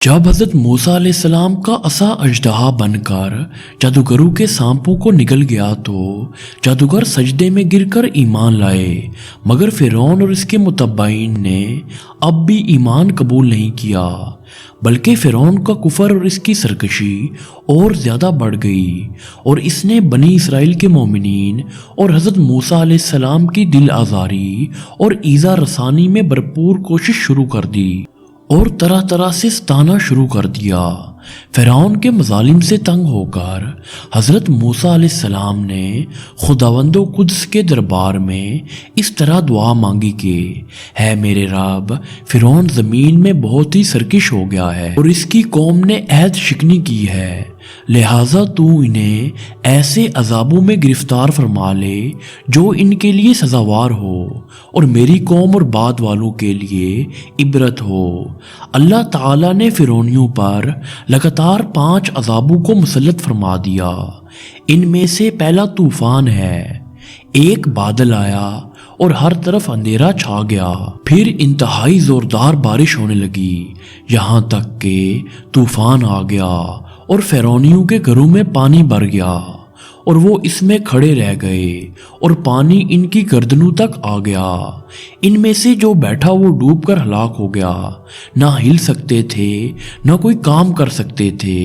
जब हजरत मूसा अलैहि सलाम का असा अजदहा बनकर जादूगरों के सांपों को निगल गया तो जादूगर सजदे में गिरकर ईमान लाए, मगर फिरौन और इसके मुतब्बाइन ने अब भी ईमान कबूल नहीं किया, बल्कि फिरौन का कुफर और इसकी सरकशी और ज़्यादा बढ़ गई और इसने बनी इसराइल के मोमिनीन और हज़रत मूसा अलैहिस्सलाम की दिल आज़ारी और ईज़ा रसानी में भरपूर कोशिश शुरू कर दी और तरह तरह से सताना शुरू कर दिया। फिरौन के मजालिम से तंग होकर हज़रत मूसा अलैहिस्सलाम ने खुदावंदो कुद्स के दरबार में इस तरह दुआ मांगी कि है मेरे रब, फिरौन ज़मीन में बहुत ही सरकश हो गया है और इसकी कौम ने अहद शिकनी की है, लिहाजा तू इन्हें ऐसे अजाबों में गिरफ्तार फरमा ले जो इनके लिए सजावार हो और मेरी कौम और बाद वालों के लिए इबरत हो। अल्लाह ताला ने फिरौनियों पर लगातार 5 अजाबों को मुसल्लत फरमा दिया। इनमें से पहला तूफान है। एक बादल आया और हर तरफ अंधेरा छा गया, फिर इंतहाई जोरदार बारिश होने लगी, यहाँ तक कि तूफान आ गया और फिरौनियों के घरों में पानी भर गया और वो इसमें खड़े रह गए और पानी इनकी गर्दनों तक आ गया। इनमें से जो बैठा वो डूबकर हलाक हो गया, ना हिल सकते थे ना कोई काम कर सकते थे।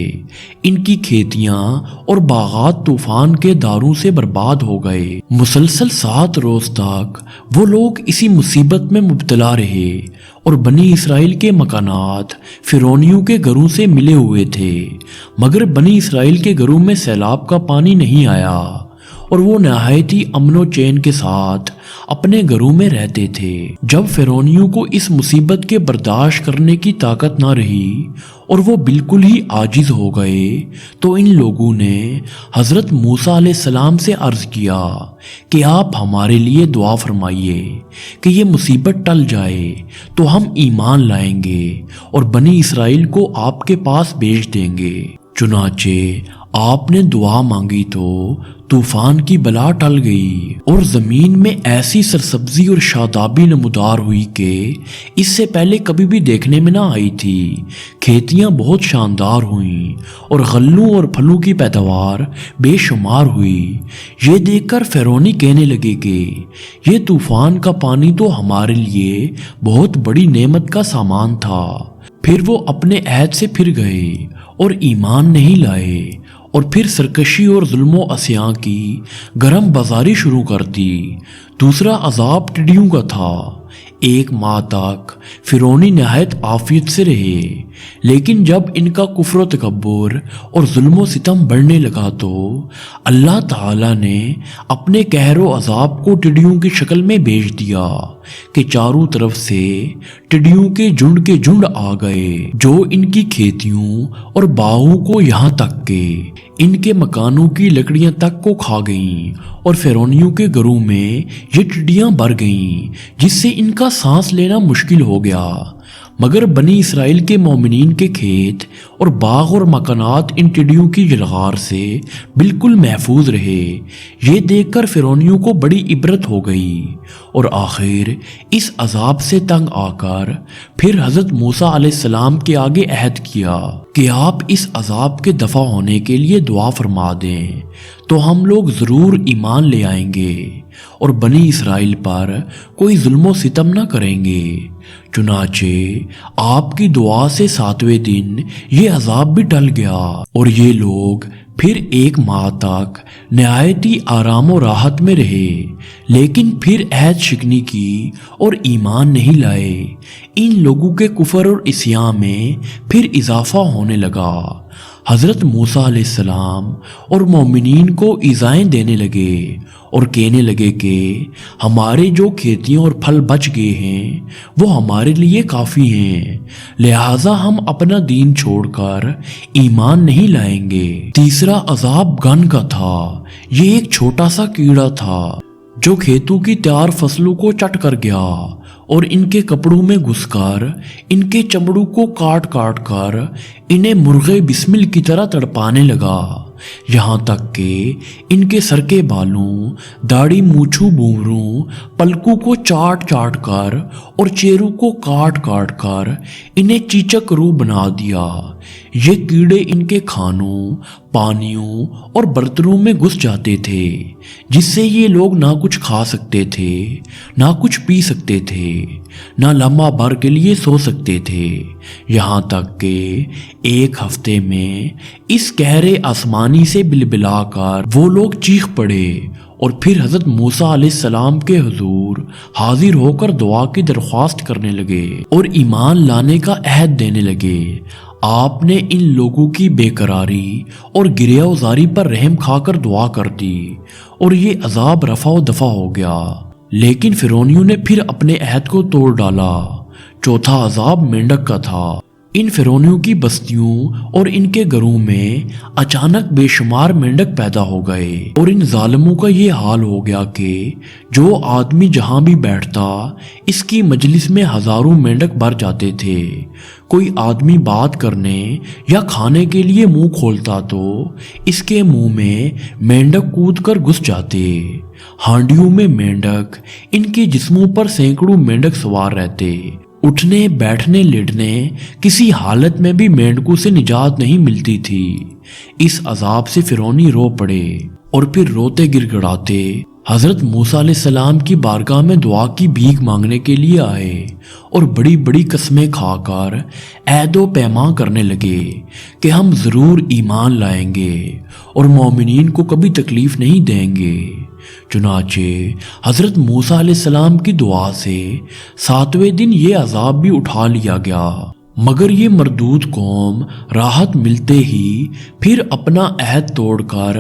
इनकी खेतियां और बागात तूफान के दारों से बर्बाद हो गए। मुसलसल 7 रोज तक वो लोग इसी मुसीबत में मुब्तला रहे और बनी इसराइल के मकानात फिरौनियों के घरों से मिले हुए थे, मगर बनी इसराइल के घरों में सैलाब का पानी नहीं आया और वो नहायत ही अमनो चैन के साथ अपने घरों में रहते थे। जब फिरौनियों को इस मुसीबत के बर्दाश्त करने की ताकत ना रही और वो बिल्कुल ही आजिज हो गए तो इन लोगों ने हज़रत मूसा अलैहिस्सलाम से अर्ज़ किया कि आप हमारे लिए दुआ फरमाइए कि ये मुसीबत टल जाए तो हम ईमान लाएंगे और बनी इसराइल को आपके पास भेज देंगे। चुनाचे आपने दुआ मांगी तो तूफान की बला टल गई और जमीन में ऐसी सरसब्जी और शादाबी नमूदार हुई कि इससे पहले कभी भी देखने में ना आई थी। खेतियां बहुत शानदार हुईं और गल्लों और फलों की पैदावार बेशुमार हुई। ये देखकर फिरौनी कहने लगे कि ये तूफान का पानी तो हमारे लिए बहुत बड़ी नेमत का सामान था। फिर वो अपने अहद से फिर गए और ईमान नहीं लाए और फिर सरकशी और जुल्मो अस्यां की गरम बाजारी शुरू कर दी। दूसरा अजाब टिड्डियों का था। 1 माह तक फिरौनी नहायत आफियत से रहे, लेकिन जब इनका कुफ्र तकब्बुर और जुल्मो सितम बढ़ने लगा तो अल्लाह ताला ने अपने कहरो अजाब को टिड्डियों की शक्ल में भेज दिया कि चारों तरफ से टिड्डियों के झुंड आ गए जो इनकी खेतियों और बाहों को यहाँ तक के इनके मकानों की लकड़ियां तक को खा गईं और फिरौनियों के घरों में ये टिड्डियां भर गईं जिससे इनका सांस लेना मुश्किल हो गया। मगर बनी इसराइल के मोमिनीन के खेत और बाग और मकानात इन टिड्डियों की जलगार से बिल्कुल महफूज रहे। ये देखकर फिरौनियों को बड़ी इबरत हो गई और आखिर इस अजाब से तंग आकर फिर हज़रत मूसा अलैहिस्सलाम के आगे अहद किया कि आप इस अजाब के दफा होने के लिए दुआ फरमा दें तो हम लोग ज़रूर ईमान ले आएंगे और बनी इसराइल पर कोई जुल्मो सितम न करेंगे। चुनाचे आपकी दुआ से 7वें दिन ये अजाब भी टल गया और ये लोग फिर 1 माह तक नहायत ही आराम और राहत में रहे, लेकिन फिर अहद शिकनी की और ईमान नहीं लाए। इन लोगों के कुफर और इस्यां में फिर इजाफा होने लगा। हज़रत मूसा अलैहिस्सलाम और मोमिनीन को इज़ाएं देने लगे और कहने लगे कि हमारे जो खेतियां और फल बच गए हैं वो हमारे लिए काफ़ी हैं, लिहाजा हम अपना दीन छोड़कर ईमान नहीं लाएंगे। तीसरा अजाब गन का था। ये एक छोटा सा कीड़ा था जो खेतों की तैयार फसलों को चट कर गया और इनके कपड़ों में घुसकर इनके चमड़ों को काट काट कर इन्हें मुर्गे बिस्मिल की तरह तड़पाने लगा। یہاں تک کہ ان کے سر کے بالوں، داڑھی، مونچھوں، بومروں، پلکوں کو چاٹ چاٹ کر اور چہروں کو کاٹ کاٹ کر انہیں چیچک روح بنا دیا۔ یہ کیڑے ان کے کھانوں، پانیوں اور برتنوں میں گھس جاتے تھے، جس سے یہ لوگ نہ کچھ کھا سکتے تھے، نہ کچھ پی سکتے تھے، نہ لمحہ بھر کے لیے سو سکتے تھے، یہاں تک کہ ایک ہفتے میں اس قہر آسمانی سے بلبلا کر وہ لوگ چیخ پڑے اور پھر حضرت موسیٰ علیہ السلام کے حضور حاضر ہو کر دعا کی درخواست کرنے لگے اور ایمان لانے کا عہد دینے لگے۔ آپ نے ان لوگوں کی بے قراری اور گریہ وزاری پر رحم کھا کر دعا کر دی اور یہ عذاب رفع و دفع ہو گیا۔ لیکن فرعونیوں نے پھر اپنے عہد کو توڑ ڈالا۔ چوتھا عذاب مینڈک کا تھا۔ ان فرعونیوں کی بستیوں اور ان کے گھروں میں اچانک بے شمار مینڈک پیدا ہو گئے اور ان ظالموں کا یہ حال ہو گیا کہ جو آدمی جہاں بھی بیٹھتا اس کی مجلس میں ہزاروں مینڈک بھر جاتے تھے۔ کوئی آدمی بات کرنے یا کھانے کے لیے منہ کھولتا تو اس کے منہ میں مینڈک کود کر گھس جاتے۔ ہانڈیوں میں مینڈک، ان کے جسموں پر سینکڑوں مینڈک سوار رہتے۔ اٹھنے، بیٹھنے، لیٹنے، کسی حالت میں بھی مینڈکوں سے نجات نہیں ملتی تھی۔ اس عذاب سے فرعونی رو پڑے اور پھر روتے گر گڑاتے حضرت موسیٰ علیہ السلام کی بارگاہ میں دعا کی بھیک مانگنے کے لیے آئے اور بڑی بڑی قسمیں کھا کر عہد و پیمان کرنے لگے کہ ہم ضرور ایمان لائیں گے اور مومنین کو کبھی تکلیف نہیں دیں گے۔ چنانچہ حضرت موسیٰ علیہ السلام کی دعا سے 7ویں دن یہ عذاب بھی اٹھا لیا گیا، مگر یہ مردود قوم راحت ملتے ہی پھر اپنا عہد توڑ کر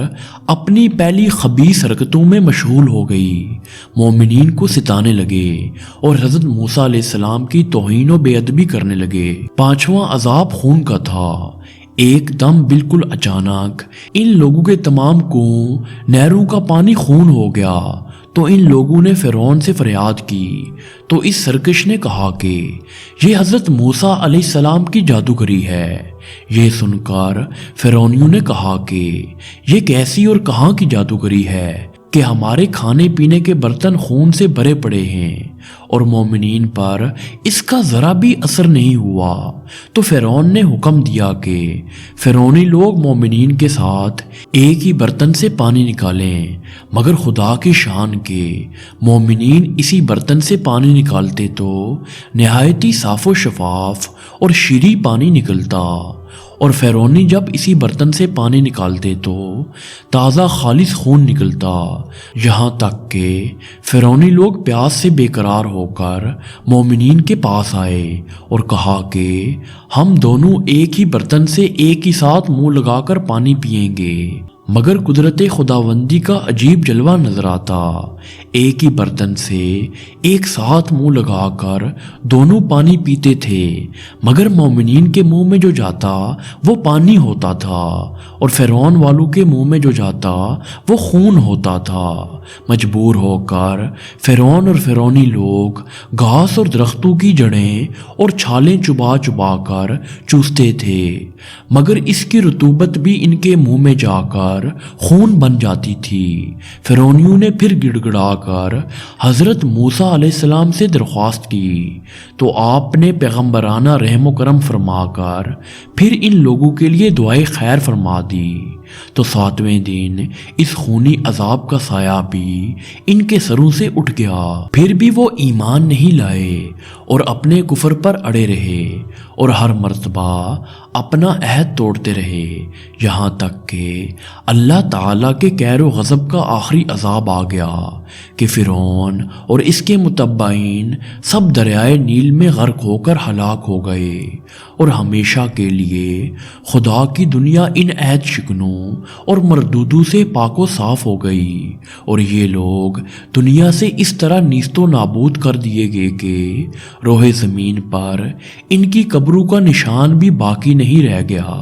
اپنی پہلی خبیث حرکتوں میں مشغول ہو گئی، مومنین کو ستانے لگے اور حضرت موسیٰ علیہ السلام کی توہین و بے ادبی کرنے لگے۔ 5واں عذاب خون کا تھا۔ ایک دم بالکل اچانک ان لوگوں کے تمام کنویں، نہروں کا پانی خون ہو گیا تو ان لوگوں نے فرعون سے فریاد کی تو اس سرکش نے کہا کہ یہ حضرت موسیٰ علیہ السلام کی جادوگری ہے۔ یہ سن کر فرعونیوں نے کہا کہ یہ کیسی اور کہاں کی جادوگری ہے کہ ہمارے کھانے پینے کے برتن خون سے بھرے پڑے ہیں اور مومنین پر اس کا ذرا بھی اثر نہیں ہوا۔ تو فرعون نے حکم دیا کہ فرعونی لوگ مومنین کے ساتھ ایک ہی برتن سے پانی نکالیں، مگر خدا کی شان کے مومنین اسی برتن سے پانی نکالتے تو نہایت ہی صاف و شفاف اور شیریں پانی نکلتا، اور فرعونی جب اسی برتن سے پانی نکالتے تو تازہ خالص خون نکلتا، یہاں تک کہ فرعونی لوگ پیاس سے بے قرار ہو کر مومنین کے پاس آئے اور کہا کہ ہم دونوں ایک ہی برتن سے ایک ہی ساتھ منہ لگا کر پانی پئیں گے، مگر قدرت خداوندی کا عجیب جلوہ نظر آتا۔ ایک ہی برتن سے ایک ساتھ منہ لگا کر دونوں پانی پیتے تھے، مگر مومنین کے منہ میں جو جاتا وہ پانی ہوتا تھا اور فرعون والوں کے منہ میں جو جاتا وہ خون ہوتا تھا۔ مجبور ہو کر فرعون اور فرعونی لوگ گھاس اور درختوں کی جڑیں اور چھالیں چبا چبا کر چوستے تھے، مگر اس کی رطوبت بھی ان کے منہ میں جا کر خون بن جاتی تھی۔ فرعونیوں نے پھر گڑ گڑا کر حضرت موسیٰ علیہ السلام سے درخواست کی تو آپ نے پیغمبرانہ رحم و کرم فرما کر پھر ان لوگوں کے لیے دعائے خیر فرما دی۔ تو 7ویں دن اس خونی عذاب کا سایہ بھی ان کے سروں سے اٹھ گیا، پھر بھی وہ ایمان نہیں لائے اور اپنے کفر پر اڑے رہے اور ہر مرتبہ اپنا عہد توڑتے رہے، یہاں تک کہ اللہ تعالیٰ کے قہر و غضب کا آخری عذاب آ گیا کہ فرعون اور اس کے متبعین سب دریائے نیل میں غرق ہو کر ہلاک ہو گئے اور ہمیشہ کے لیے خدا کی دنیا ان عہد شکنوں اور مردودوں سے پاک و صاف ہو گئی اور یہ لوگ دنیا سے اس طرح نیست و نابود کر دیے گئے کہ روح زمین پر ان کی قبروں کا نشان بھی باقی نہیں رہ گیا۔